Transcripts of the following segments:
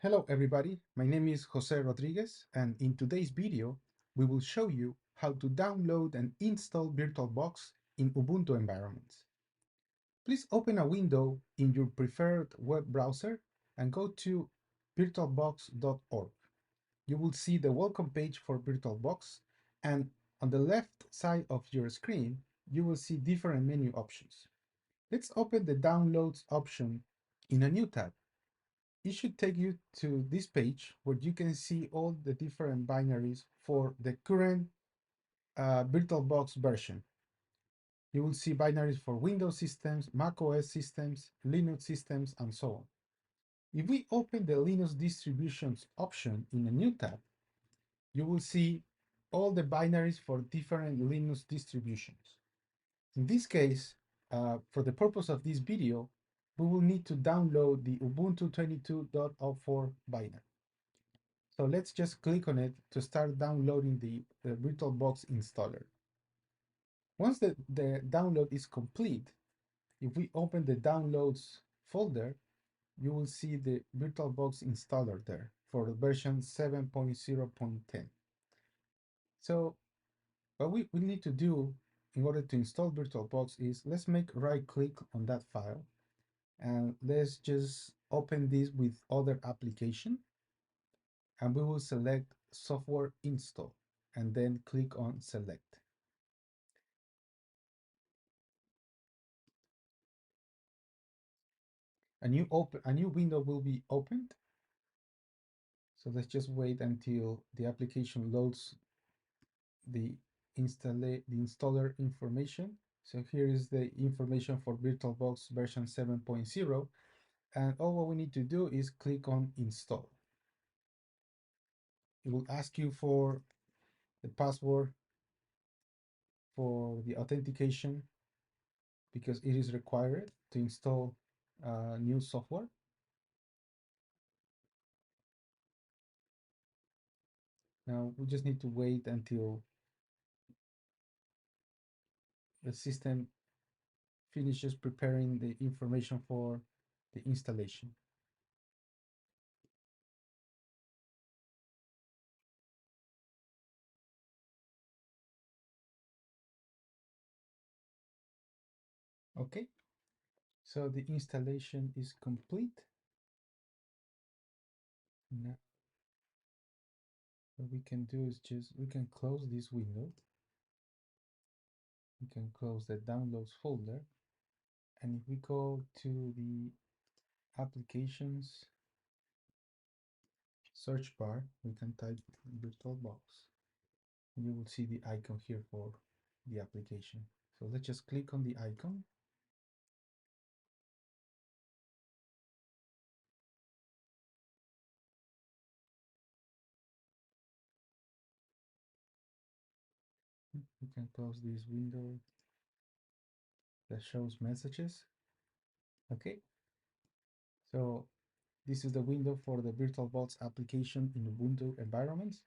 Hello everybody, my name is Jose Rodriguez, and in today's video we will show you how to download and install VirtualBox in Ubuntu environments. Please open a window in your preferred web browser and go to virtualbox.org. You will see the welcome page for VirtualBox, and on the left side of your screen you will see different menu options. Let's open the Downloads option in a new tab. It should take you to this page where you can see all the different binaries for the current VirtualBox version. You will see binaries for Windows systems, Mac OS systems, Linux systems, and so on. If we open the Linux distributions option in a new tab, you will see all the binaries for different Linux distributions. In this case, for the purpose of this video, we will need to download the Ubuntu 22.04 binary. So let's just click on it to start downloading the VirtualBox installer. Once the download is complete, if we open the downloads folder, you will see the VirtualBox installer there for version 7.0.10. So what we need to do in order to install VirtualBox is let's make right click on that file and let's just open this with other application, and we will select software install and then click on select. A new window will be opened. So let's just wait until the application loads the installer information. So here is the information for VirtualBox version 7.0, and all what we need to do is click on install. It will ask you for the password for the authentication because it is required to install new software. Now we just need to wait until the system finishes preparing the information for the installation. Okay, so the installation is complete. Now what we can do is we can close this window. We can close the downloads folder, and if we go to the applications search bar, we can type VirtualBox. You will see the icon here for the application. So let's just click on the icon. We can close this window that shows messages. Okay, so this is the window for the VirtualBox application in Ubuntu environments.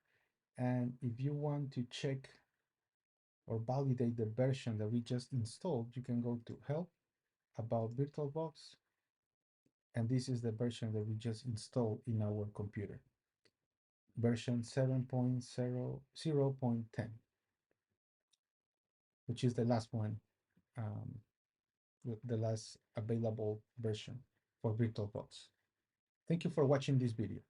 And if you want to check or validate the version that we just installed, you can go to Help, About VirtualBox, and this is the version that we just installed in our computer, version 7.0.10, which is the last one, um, the last available version for VirtualBox. Thank you for watching this video.